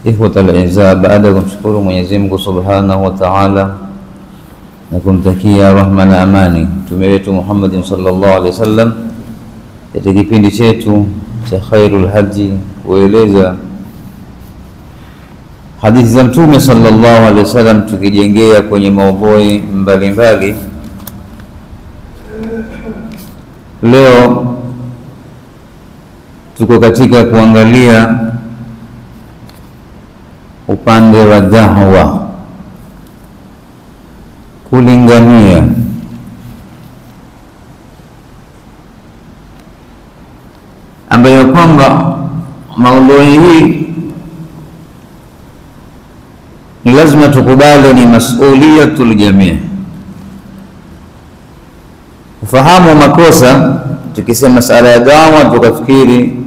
Ikhwatal a'izza, baada ya kumshukuru Mwenyezi Mungu Subhanahu wa Ta'ala na kumtakia rahma na amani mtume wetu Muhammad sallallahu alaihi wasallam, katika kipindi chetu cha Khairul Haji kueleza hadithi za mtume sallallahu alaihi wasallam, tukijengea kwenye maudhui mbalimbali. Leo tuko katika kuangalia upande wa da'wa, kulingania. Ambayo kwamba maudhui hii ni lazima tukubali ni masuliyatul jamii. Ufahamu makosa, tukisema sala ya da'wa tukafikiri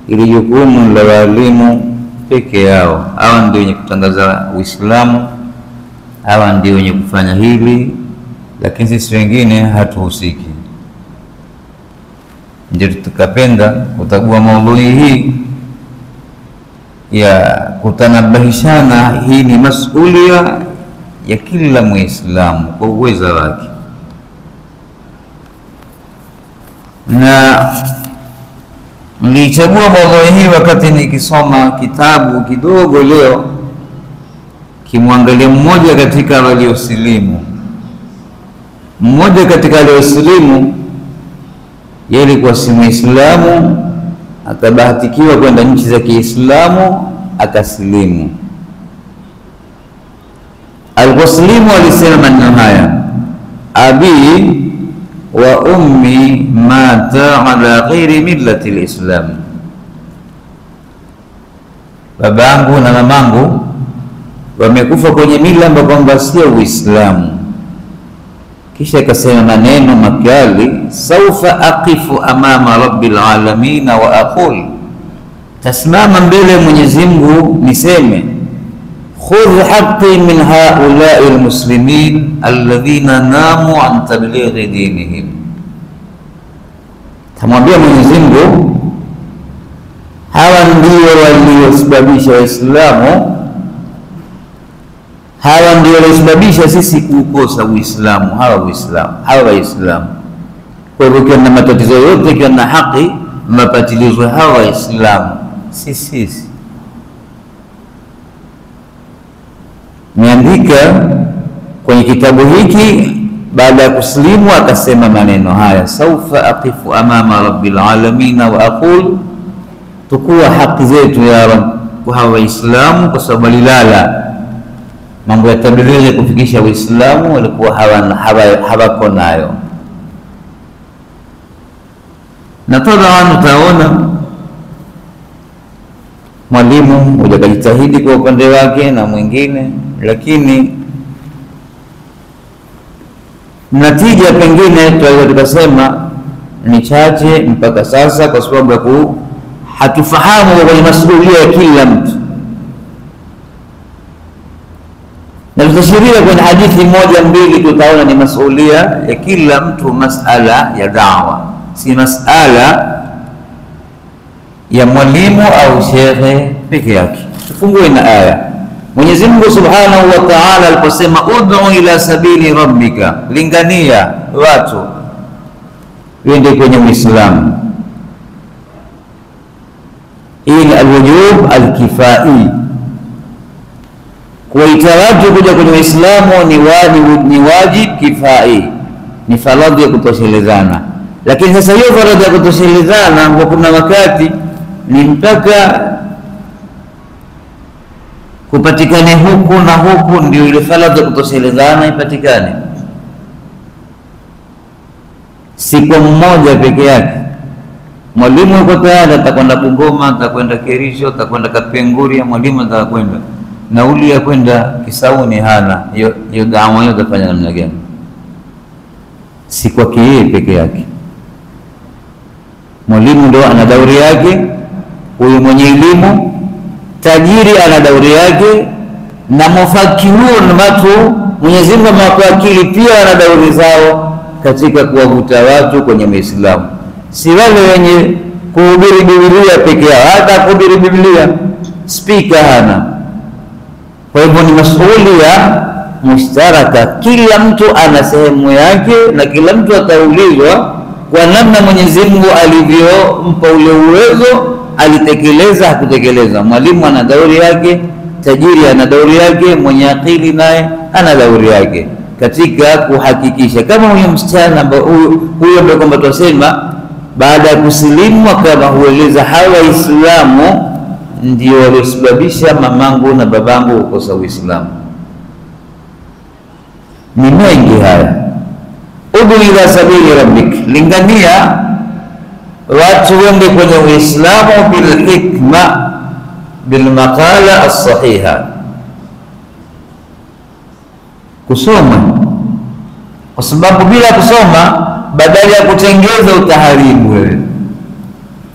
ili jukumu la walimu peke yao, hawa ndio wenye kutangaza Uislamu, hawa ndio wenye kufanya hili, lakini sisi wengine hatuhusiki. Ndio tukapenda kutagua maudhui hii ya kutanabahishana, hii ni masulia ya kila Muislamu kwa uwezo wake. Na nilichagua maudhui hii wakati nikisoma kitabu kidogo leo, kimwangalia mmoja katika waliosilimu. Mmoja katika waliosilimu, yeye alikuwa si Muislamu, akabahatikiwa kwenda nchi za Kiislamu, akasilimu. Aliposilimu alisema maneno haya: abi wa ummi mata ala ghairi millati lislam, babangu na mamangu wamekufa kwenye mila ambayo kwamba sio Uislamu. Kisha akasema maneno makali: saufa aqifu amama rabbil alamin wa aqul, tasimama mbele ya Mwenyezi Mungu niseme, khudh haqqi min haula'i almuslimin alladhina namu an tablighi dinihim. Tamwambia Mwenyezi Mungu, hawa ndio waliosababisha Waislamu, hawa ndio waliosababisha sisi kukosa Uislamu, hawa Waislamu. Kwa hivyo kiwa na matatizo yote, kiwa na haki, mapatilizo hawa Waislamu, sisi. Niandika kwenye kitabu hiki baada ya kuslimu, akasema maneno haya: saufa aqifu amama rabbil alamin wa aqul, tukua haki zetu ya Rabb kwa hawa Waislamu, kwa sababu walilala mambo ya tablighi kufikisha Uislamu, walikuwa hawako nayo. Na tabaan utaona mwalimu mmoja kajitahidi kwa upande wake na mwingine, lakini natija pengine tunaweza tukasema ni chache mpaka sasa, kwa sababu ya hatufahamu kwenye masuala ya kila mtu. Na tutashiria kwenye hadithi moja mbili, tutaona ni masuala ya kila mtu, masala ya da'wa, si masala ya mwalimu au shekhe peke yake. Tufungue na aya. Mwenyezi Mungu Subhanahu wa Ta'ala aliposema ud'u ila sabili rabbika, lingania watu wende kwenye Uislamu. Hii ni alwujub alkifai, kuita watu kuja kwenye Uislamu ni wajib kifai, ni faradhi ya kutoshelezana. Lakini sasa hiyo faradhi ya kutoshelezana, kwa kuna wakati ni mpaka kupatikane huku na huku, ndio ile faradhi ya kutoshelezana ipatikane. Si kwa mmoja peke yake. Mwalimu yuko tayari, atakwenda Kigoma, atakwenda Kerisho, atakwenda Kapenguria, mwalimu atakwenda. Nauli ya kwenda Kisauni hana, hiyo da'wa hiyo atafanya namna gani? Si kwa yeye peke yake. Mwalimu ndio ana dauri yake, huyu mwenye elimu, tajiri ana dauri yake, na mufakirun, watu Mwenyezi Mungu amewapa akili pia wana dauri zao katika kuwavuta watu kwenye Uislamu. Si wale wenye kuhubiri Biblia peke yao, hata kuhubiri Biblia speaker hana, Kwa hivyo ni masuala mushtaraka, kila mtu ana sehemu yake na kila mtu ataulizwa kwa namna Mwenyezi Mungu alivyompa ule uwezo, alitekeleza hakutekeleza. Mwalimu ana dauri yake, tajiri ana dauri yake, mwenye akili naye ana dauri yake katika kuhakikisha kama huyo msichana huyo ndio kwamba tunasema baada ya kusilimu kama hueleza hawa Waislamu ndio waliosababisha mamangu na babangu kukosa Uislamu. Ni mengi haya. Udu ila sabili rabbik, lingania watu wende kwenye Uislamu bil hikma bil maqala as-sahiha, kusoma, kwa sababu bila kusoma badala ya kutengeza utaharibu wewe.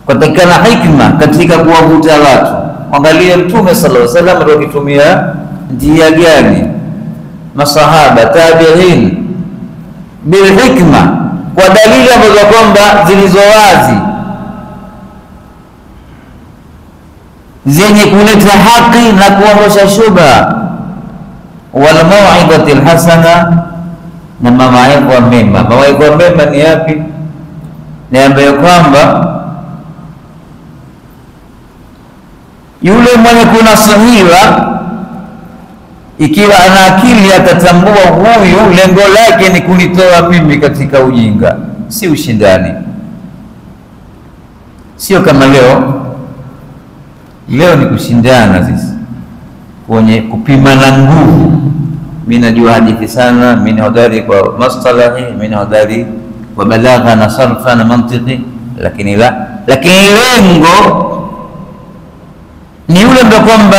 Kutakana hikma katika kuwavuta watu. Angalia Mtume sallallahu alaihi wasallam alitumia njia gani? Masahaba, tabi'in, bil hikma, kwa dalili ambazo kwamba zilizo wazi zenye kuleta haki na kuondosha shubha. Wal mau'izati alhasana, na mawaidha mema. Mawaidha mema ni yapi? Ni ambayo kwamba yule mwenye kunasihiwa ikiwa ana akili atatambua huyu lengo lake ni kunitoa mimi katika ujinga, si ushindani. Sio kama leo ni kushindana sisi kwenye kupimana nguvu. Mimi najua hadithi sana, mimi ni hodari kwa mustalahi, mimi ni hodari kwa balagha na sarfa na mantiki, lakini lengo ni yule ndio kwamba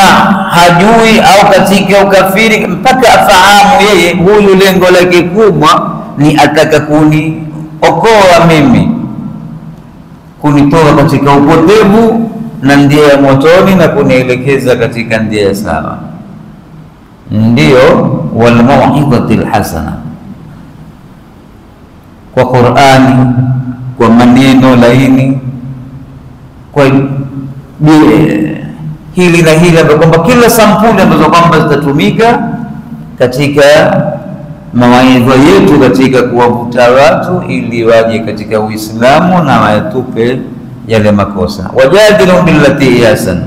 hajui au katika ukafiri mpaka afahamu yeye huyu lengo lake kubwa ni ataka kuniokoa mimi, kunitoa katika upotevu na ndia ya motoni na kunielekeza katika ndia ya sawa. Ndio wal mau'izati alhasana, kwa Qur'ani, kwa maneno laini, kwa hili na hili, ambapo kwamba kila sampuli ambazo kwamba zitatumika katika mawaidha yetu katika kuwavuta watu ili waje katika Uislamu na watupe yale makosa. Wajadilu billati hasan,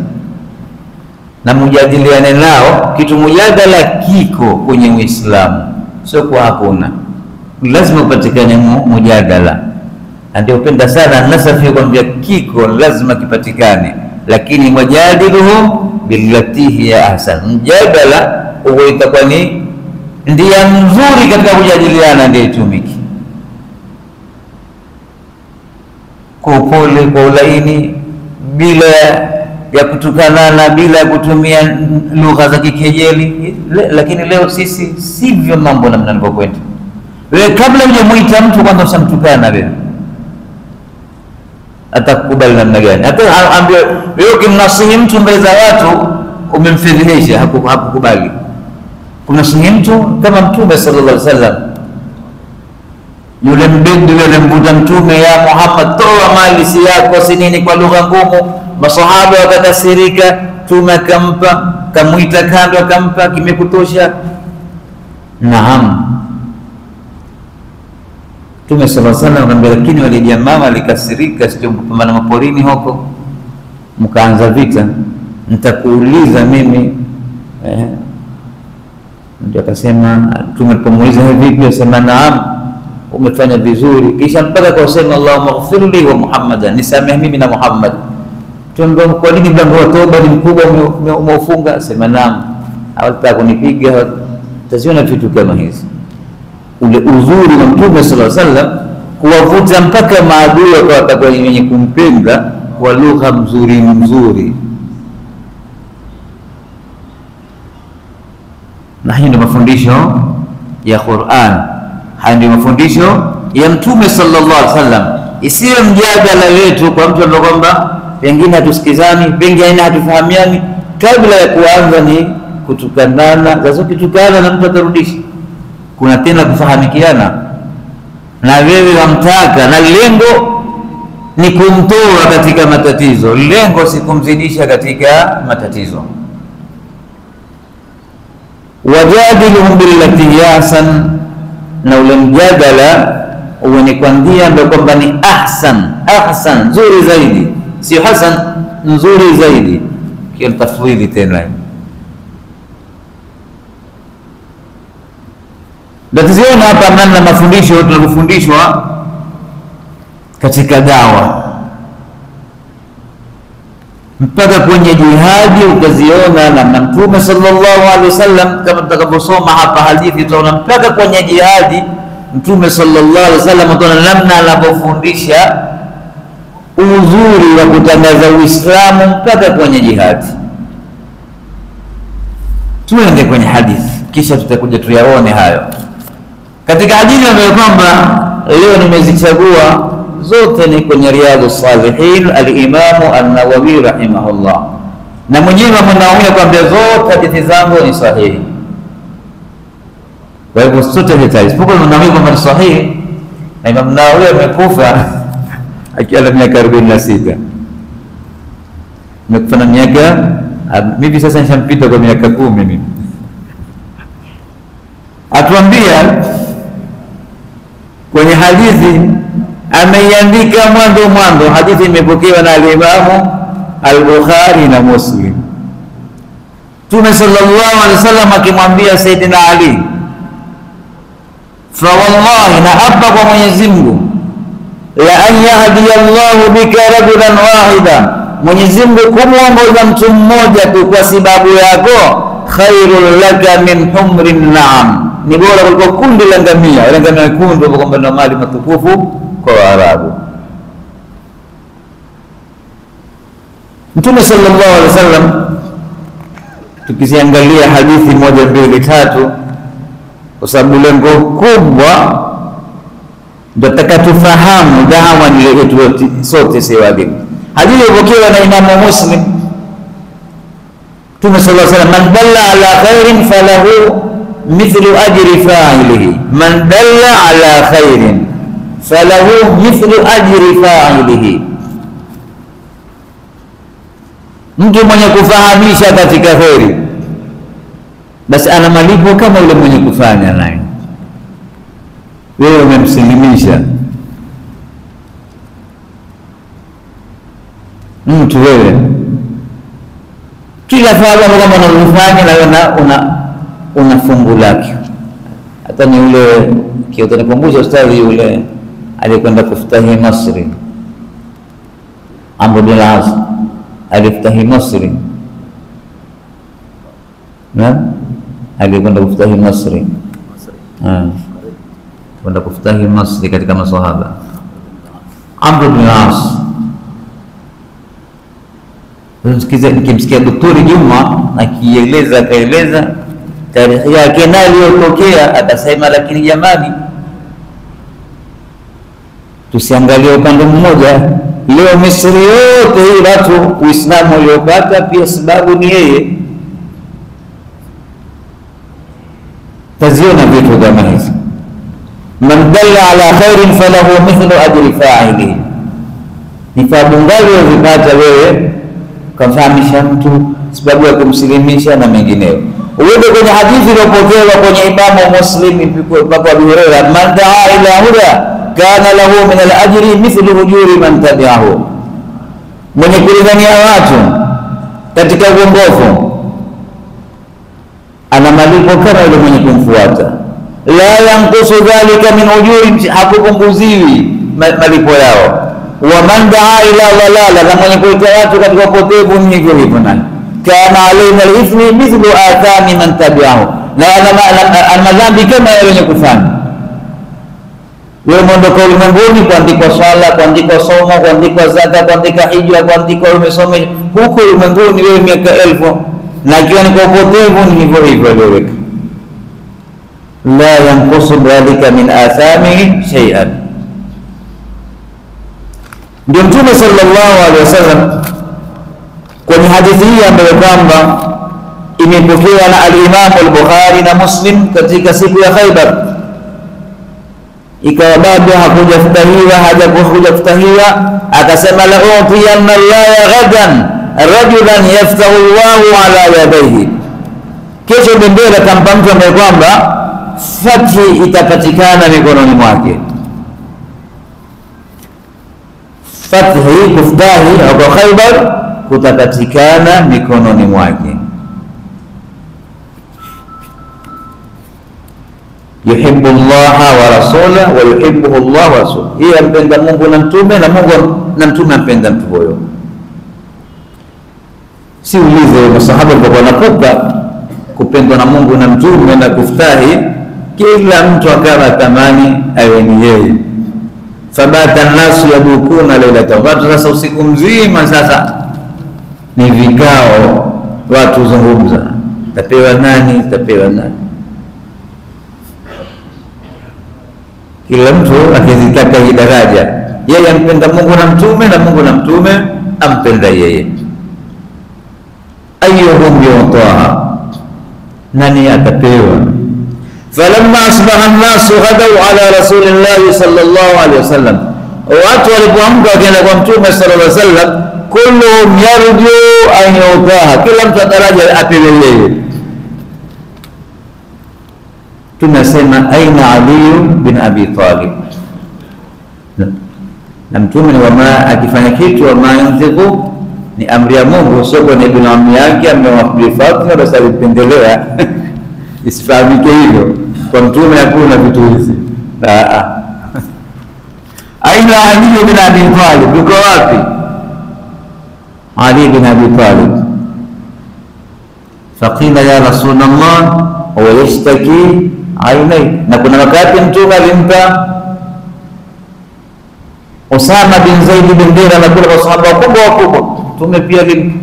na mujadiliane nao. Kitu mujadala kiko kwenye Uislamu, sio kwa hakuna, lazima upatikane mujadala. Ndio upenda sana nasafi kwambia kiko lazima kipatikane, lakini wajadiluhum billati hiya ahsan. Mjadala huo itakuwa ni ndia nzuri katika kujadiliana, ndio itumiki kwa upole, kwa ulaini, bila ya kutukanana, bila ya kutumia lugha za kikejeli. Lakini leo sisi sivyo mambo namna yanavyokwenda. Wewe kabla hujamuita mtu kwanza usamtukana, wewe atakubali namna gani? Hata ambie wewe ukimnasihi mtu mbele za watu umemfedhesha, hakukubali. Kunasihi mtu kama Mtume sallallahu alaihi wasallam, yule mbindi yule mbuta Mtume, ya Muhammad, toa mali si yako si nini, kwa lugha ngumu. Masahaba wakakasirika, Mtume akampa, kamuita kando, akampa, kimekutosha? Naam. Mtume sallallahu alaihi wasallam akamwambia, lakini wale jamaa walikasirika, sio kupambana maporini huko mkaanza vita, nitakuuliza mimi. Ndio akasema, Mtume alipomuuliza vipi, asema naam, umefanya vizuri. Kisha mpaka kusema Allahumma ighfirli wa Muhammadan, nisamehe mimi na Muhammad. Tuambie, kwa nini mlango wa toba ni mkubwa umeufunga? Asema naam, hawataka kunipiga. Taziona vitu kama hizi, ule uzuri wa Mtume sallallahu alaihi wasallam kuwavuta mpaka maadui wakawa wenye kumpenda kwa lugha mzuri. Na hii ndio mafundisho ya Qur'an, haya ndio mafundisho ya Mtume sallallahu alaihi wasallam. Isiwe mjadala wetu kwa mtu ambaye kwamba pengine hatusikizani, pengine hatufahamiani, kabla ya kuanza ni kutukanana. Sasa ukitukana na mtu atarudisha, kuna tena kufahamikiana, na wewe wamtaka, na lengo ni kumtoa katika matatizo, lengo si kumzidisha katika matatizo. wajadilhum billati hiya ahsan, na ule mjadala uwe ni kwa njia ambayo kwamba ni ahsan, nzuri zaidi, si hasan, nzuri zaidi. Kia tafwidhi tena tuziona hapa namna mafundisho tunalofundishwa katika dawa mpaka kwenye jihadi. Ukaziona namna Mtume sallallahu alaihi wasallam, kama tutakaposoma hapa hadithi tutaona mpaka kwenye jihadi Mtume sallallahu alaihi wasallam tutaona namna anapofundisha uzuri wa kutangaza Uislamu mpaka kwenye jihadi. Tuende kwenye hadithi kisha tutakuja tuyaone hayo katika hadithi ambayo kwamba leo nimezichagua zote ni kwenye Riyadhus Salihin, al-Imam an-Nawawi rahimahullah, na mwenyewe Nawawi kwambia zote hadithi zangu ni sahihi. Kwa hivyo zote hitaji isipokuwa Nawawi kwamba ni sahihi, na Imam Nawawi amekufa akiwa na miaka 46, amekufa na miaka mimi sasa nishampita kwa miaka 10 mimi. Atuambia kwenye hadithi ameiandika mwanzo. Hadithi imepokewa na al-Imam al-Bukhari na Muslim. Mtume sallallahu alaihi wasallam akimwambia Sayyidina Ali, fa wallahi, na hapa kwa Mwenyezi Mungu, la an yahdi Allahu bika rajulan wahida, Mwenyezi Mungu kumuongoza mtu mmoja tu kwa sababu yako, khairul laka min humrin na'am, ni bora kuliko kundi la ngamia. Ile ngamia kundu kwamba ndio mali matukufu kwa Waarabu. Mtume sallallahu alaihi wasallam, tukiziangalia hadithi 1, 2, 3 kwa sababu lengo kubwa ndio tufahamu dawa ni yetu sote si walimu. Hadithi iliyopokewa na Imamu Muslim, Mtume sallallahu alaihi wasallam, man dalla ala khairin falahu mithlu ajri fa'ilihi, man dalla ala khairin falahu mithlu ajri fa'ilihi, mtu mwenye kufahamisha katika kheri basi ana malipo kama yule mwenye kufanya naye. Wewe umemsilimisha mtu, wewe kila fadhila kama unafanya na una fungu lake. Hata ni yule kiutanikumbusha ustadhi yule alikwenda kufutahi Masri, Amr bin al-As alifutahi Masri, na alikwenda kufutahi Masri, kwenda kufutahi Masri katika maswahaba. Amr bin al-As, nikimsikia Daktari Juma akaeleza tarehe yake na aliyotokea, atasema lakini jamani, tusiangalie upande mmoja. Leo Misri yote hii watu Uislamu uliopata pia sababu ni yeye. Taziona vitu kama hizi, man dalla ala khairin falahu mithlu ajri fa'ilihi, ni thawabu ngapi uzipata wewe kumfahamisha mtu sababu ya kumsilimisha na mengineyo. Uende kwenye hadithi iliyopokewa kwenye Imamu Muslim kwa Abu Hurairah, man daa ila huda kana lahu min al-ajri mithlu ujuri man tabi'ahu, mwenye kulingania watu katika uongofu ana malipo kama yule mwenye kumfuata. La yanqusu dhalika min ujuri, hakupunguziwi malipo yao. Wa man daa ila dhalala, na mwenye kuita watu katika upotevu ni hivyo hivyo naye, kana alayhi al-ithmi mithlu athami man tabi'ahu, na ana madhambi kama yale yenye kufanya. Wewe mwondoka ulimwenguni, kuandikwa swala, kuandikwa somo, kuandikwa zaka, kuandikwa hija, kuandikwa umesoma huko ulimwenguni wewe miaka 1000, na ikiwa ni kwa upotevu ni hivyo hivyo alioweka. La yanqusu dhalika min athamihi shay'an. Ndio Mtume sallallahu alaihi wasallam kwenye hadithi hii ambayo kwamba imepokewa na al-Imam al-Bukhari na Muslim katika siku ya Khaybar, ikawa bado hakuja futahiwa, akasema la utiyanna Allah ghadan rajulan yaftahu Allahu ala yadayhi, Kesho bendera kampa mtu ambaye kwamba fathi itapatikana mikononi mwake, fathi kufdahi au Khaybar kutapatikana mikononi mwake. Yuhibbu Allah wa rasulahu wa yuhibbuhu Allah wa rasuluhu, yeye ampenda Mungu na mtume na Mungu na mtume ampenda mtu huyo. Si ulize masahaba walikuwa wanakupa kupendwa na Mungu na mtume na kuftahi, kila mtu akawa tamani awe ni yeye. Fabata nasu yabukuna lailatan, watu sasa usiku mzima sasa ni vikao, watu zungumza, tapewa nani, tapewa nani. Kila mtu akizitaka hii daraja, yeye ampenda Mungu na mtume na Mungu na mtume ampenda yeye. Ayyuhum yu'taha, nani atapewa. Falamma asbaha an-nasu ghadaw ala rasulillahi sallallahu alaihi wasallam, watu walipoamka wakaenda kwa mtume sallallahu alaihi wasallam, kulluhum yarju an yu'taha, kila mtu ataraja apewe yeye. Tunasema aina Ali bin Abi Talib, na mtume ni wama akifanya kitu wama yantiqu, ni amri ya Mungu, sio kwa ibn ammi yake amewafia Fatima basi alipendelea isifahamike hivyo. Kwa mtume hakuna vitu hizi. Aina Ali bin Abi Talib, yuko wapi Ali bin Abi Talib? Faqila ya Rasulullah wa yashtaki ainai, na kuna wakati mtume alimpa Usama bin Zaid bin Dira na kula wasahaba wakubwa, mtume pia alimpa.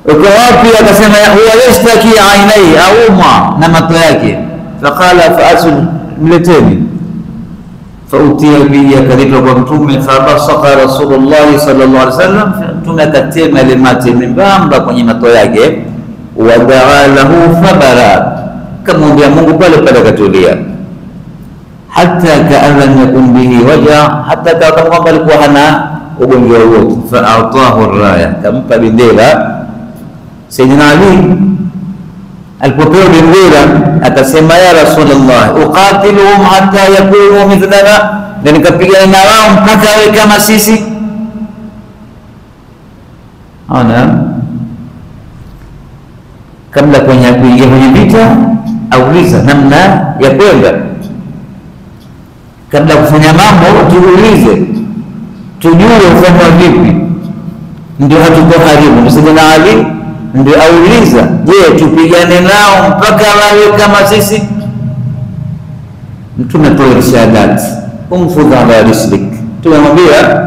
Uko wapi? Akasema huwa yashtaki ainai, auma na macho yake. Faqala fa'asul, mleteni. Fautia bi, akaletwa kwa mtume. Fabasaka Rasulullah sallallahu alaihi wasallam, mtume akatema ile mate mbamba kwenye macho yake. Wadaa lahu fabara, kamwambia Mungu pale pale akatulia. Hatta ka'an yakun bihi waja, hatta kama kwamba alikuwa hana ugonjwa wote. Fa'atahu raya, kampa bendera. Sayyidina Ali alipopewa bendera akasema, ya Rasulullah uqatiluhum hatta yakunu mithlana, na nikapigana na wao mpaka wawe kama sisi. Ona, kabla kuingia kwenye vita auliza namna ya kwenda, kabla kufanya mambo tuulize, tujue ufanywa vipi, ndio hatuko haribu. Sayyidina Ali ndio auliza, je, tupigane nao mpaka wawe kama sisi? Mtume toa irshadat, umfudha ala rislik, tumemwambia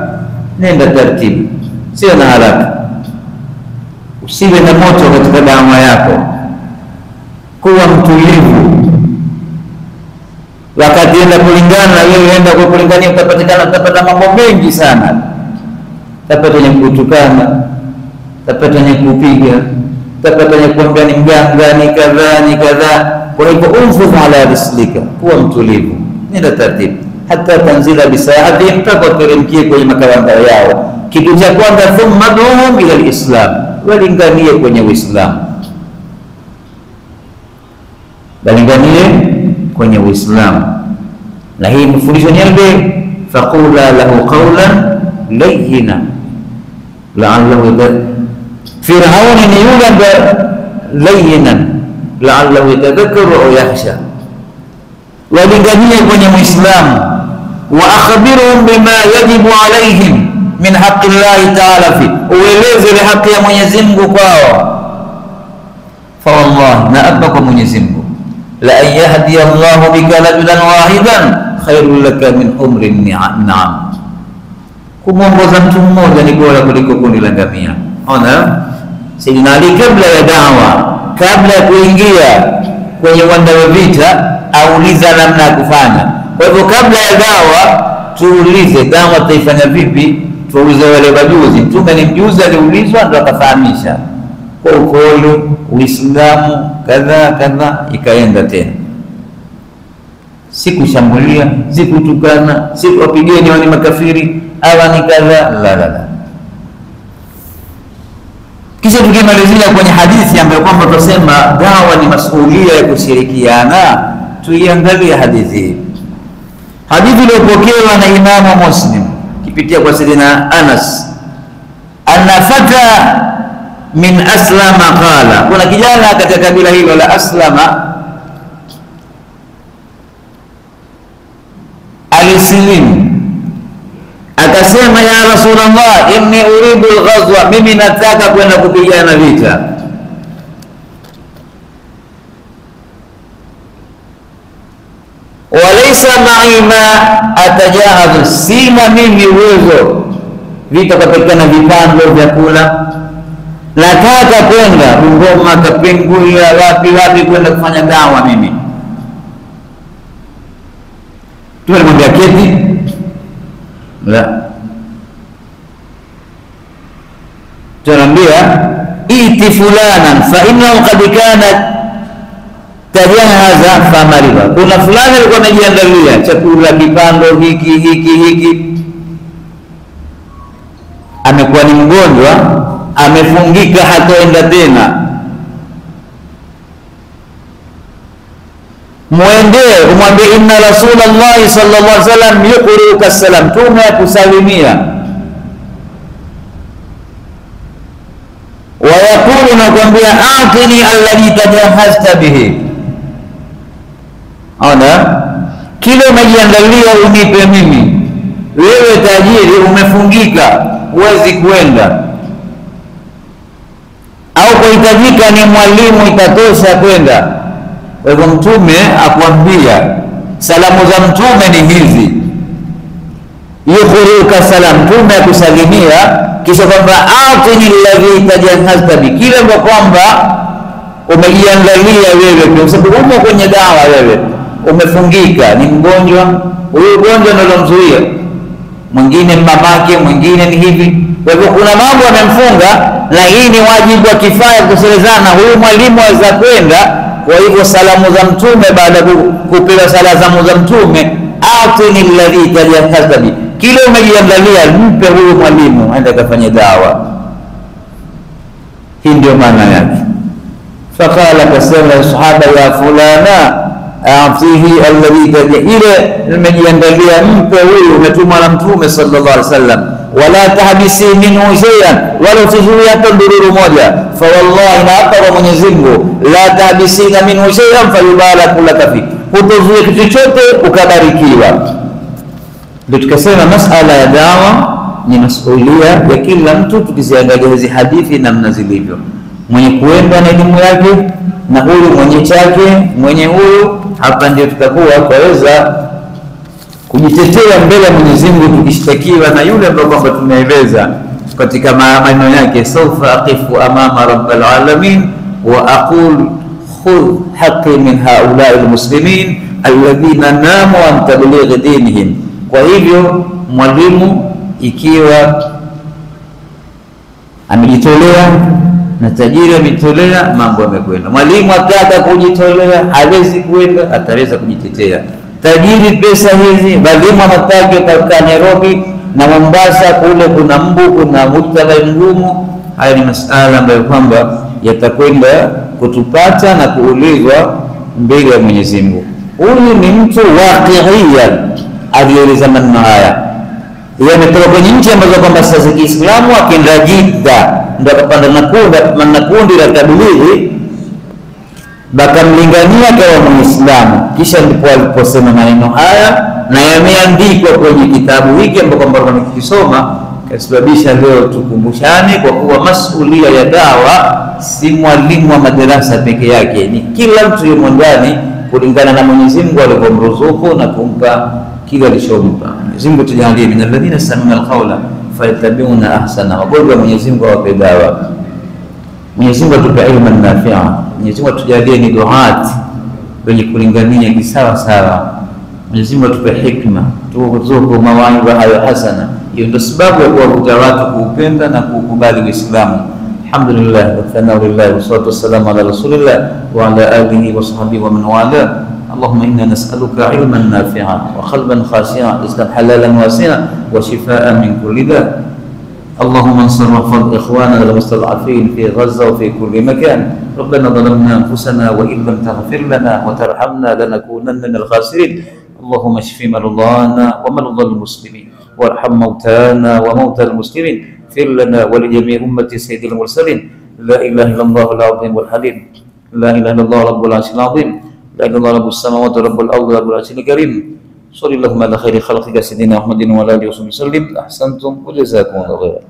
nenda taratibu, sio na haraka, usiwe na moto katika damu yako, kuwa mtulivu. Wakati enda kulingana na wewe, enda kwa kulingania, utapata mambo mengi sana. Utapata wenye kutukana, utapata wenye kupiga, utapata wenye kuambia ni mganga, ni kadhaa ni kadhaa. Kwa hivyo umfudha ala rislika, kuwa mtulivu, nenda taratibu, hata tanzila bisaati, mpaka teremkie kwenye makawanda yao. Kitu cha kwanza, thumma duhum ila alislam, walinganie kwenye Uislamu, walinganie kwenye Uislamu. Na hii mfundisho nyingi, faqula lahu qawlan layyina la'allahu yatadhakkaru. Firauni ni yule ambaye layyinan la'allahu yatadhakkaru au yakhsha, walinganie kwenye Uislamu. Wa akhbirhum bima yajibu alaihim min haqqi llahi ta'ala fi, ueleze ile haki ya Mwenyezi Mungu kwao. Fa wallahi, na apa kwa Mwenyezi Mungu, la an yahdi Allahu bika rajulan wahidan khairul laka min umri ni'am, kumwongoza mtu mmoja ni bora kuliko kundi la ngamia. Ona, Sayyidina Ali kabla ya da'wa, kabla ya kuingia kwenye uwanja wa vita, auliza namna ya kufanya. Kwa hivyo kabla ya da'wa tuulize da'wa taifanya vipi, tuulize wale wajuzi. Mtume ni mjuzi, aliulizwa ndo akafahamisha kwa upole Uislamu kadha kadha, ikaenda tena, sikushambulia, sikutukana, sikuwapigeni wani makafiri awa ni kadha, la la la. Kisha tukimalizia kwenye hadithi ambayo kwamba tunasema dawa ni masuhulia ya kushirikiana, tuiangalie hadithi hii. Hadithi iliyopokewa na Imamu Muslim kipitia kwa Sayyidina Anas, anna fata min Aslama qala, kuna kijana katika kabila hilo la Aslama alisilimu akasema, ya Rasulullah, inni uridu al-ghazwa, mimi nataka kwenda kupigana vita. Walaysa ma'i ma atajahadu, sina mimi uwezo vita kupigana vipando vyakula, nataka kwenda Bungoma, Kapenguria, wapi kwenda kufanya dawa mimi. Tulimwambia keti la, tunaambia iti fulanan fa innahu qad kana tajahaza famariba, kuna fulani alikuwa anajiandalia chakula kipando hiki, amekuwa ni mgonjwa, amefungika, hataenda tena. Muendee umwambie, inna Rasulullah sallallahu alaihi wasallam yuqri'uka salam, tume akusalimia, wa yaqulu, nakwambia, atini alladhi tajahazta bihi, ona kile umejiandalia unipe mimi. Wewe tajiri, umefungika, huwezi kwenda, au kuhitajika ni mwalimu, itatosha kwenda. Kwa hivyo Mtume akwambia salamu za Mtume ni hizi, yukhruka salam, Mtume akusalimia, kisha kwamba atini alladhi tajahazta bi, kile kwamba umejiandalia wewe, kwa sababu umo kwenye dawa, wewe umefungika, ni mgonjwa, huyu ugonjwa ndio unamzuia, mwingine mamake, mwingine ni hivi. Kwa hivyo kuna mambo yamemfunga, na hii ni wajibu wa kifaya kuselezana, huyu mwalimu aweza kwenda. Kwa hivyo salamu za Mtume, baada ya kupewa salamu za Mtume, atini alladhi tajahazta bi, kile umejiandalia mpe huyu mwalimu aende kafanye dawa. Hii ndio maana yake. Fakala, kasema sahaba, ya fulana atihi alladhi tajahazta, ile umejiandalia mpe huyu, umetumwa na Mtume sallallahu alaihi wasallam. Wala tahbisi minhu shay'an, wala usizuie hata ndururu moja. Fa wallahi, na hapa kwa Mwenyezi Mungu, la tahbisina minhu shay'an fayubaraku laka fi, hutozuia kitu chochote ukabarikiwa. Ndio tukasema masala ya dawa ni masuhulia ya kila mtu, tukiziangalia hizi hadithi namna zilivyo, mwenye kuenda na elimu yake, na huyu mwenye chake, mwenye huyu. Hapa ndio tutakuwa kwaweza kujitetea mbele ya Mwenyezi Mungu, tukishtakiwa na yule ambaye kwamba tumeeleza katika maneno yake, sawfa aqifu amama rabbil alamin wa aqul khudh haqqi min haula'i almuslimin alladhina namu an tablighi dinihim. Kwa hivyo mwalimu ikiwa amejitolea na tajiri amejitolea, mambo yamekwenda. Mwalimu ataka kujitolea, hawezi kwenda, ataweza kujitetea. Tajiri pesa hizi, walimu wanataka katika Nairobi na Mombasa, kule kuna mbu, kuna muktadha mgumu. Haya ni masala ambayo kwamba yatakwenda kutupata na kuulizwa mbele ya Mwenyezi Mungu. Huyu ni mtu waqi'ia alieleza maneno haya, yeye ametoka kwenye nchi ambazo kwamba sasa za Kiislamu, akienda Jeddah ndio akapanda na kundi la tablighi, bakamlingania kwa Muislamu. Kisha ndipo aliposema maneno haya, na yameandikwa kwenye kitabu hiki ambapo kwamba tunakisoma, kasababisha leo tukumbushane, kwa kuwa masuhulia ya dawa si mwalimu wa madarasa peke yake, ni kila mtu yumo ndani, kulingana na Mwenyezi Mungu alivyomruzuku na kumpa kile alichompa. Mwenyezi Mungu tujalie min alladhina sami'una alqawla fayattabi'una ahsana, wagonjwa Mwenyezi Mungu awape dawa. Mwenyezi Mungu atupe ilmu nafi'a. Mwenyezi Mungu tujalie ni duat wenye kulingania kisawa sawa. Mwenyezi Mungu atupe hikma, turuzuku mawaidha hayo hasana. Hiyo ndio sababu ya kuwavuta watu kuupenda na kuukubali Uislamu. Alhamdulillah wa thanawillah wa salatu wassalamu ala rasulillah wa ala alihi wa sahbihi wa man wala. اللهم إنا نسألك علما نافعا وقلبا خاشعا رزقا حلالا واسعا وشفاء من كل داء. اللهم انصر واحفظ إخواننا المستضعفين في غزة وفي كل مكان. ربنا ظلمنا أنفسنا وإن لم تغفر لنا وترحمنا لنكونن من الخاسرين. اللهم اشف مرضانا ومرضى المسلمين وارحم موتانا وموتى المسلمين. اغفر لنا ولجميع أمة سيد المرسلين. لا إله إلا الله العظيم الحليم. لا إله إلا الله رب العرش العظيم. لا إله إلا الله رب السماوات ورب الأرض رب العرش الكريم. صلى اللهم على خير خلقك سيدنا محمد وعلى آله وصحبه وسلم. أحسنتم وجزاكم الله خيرا.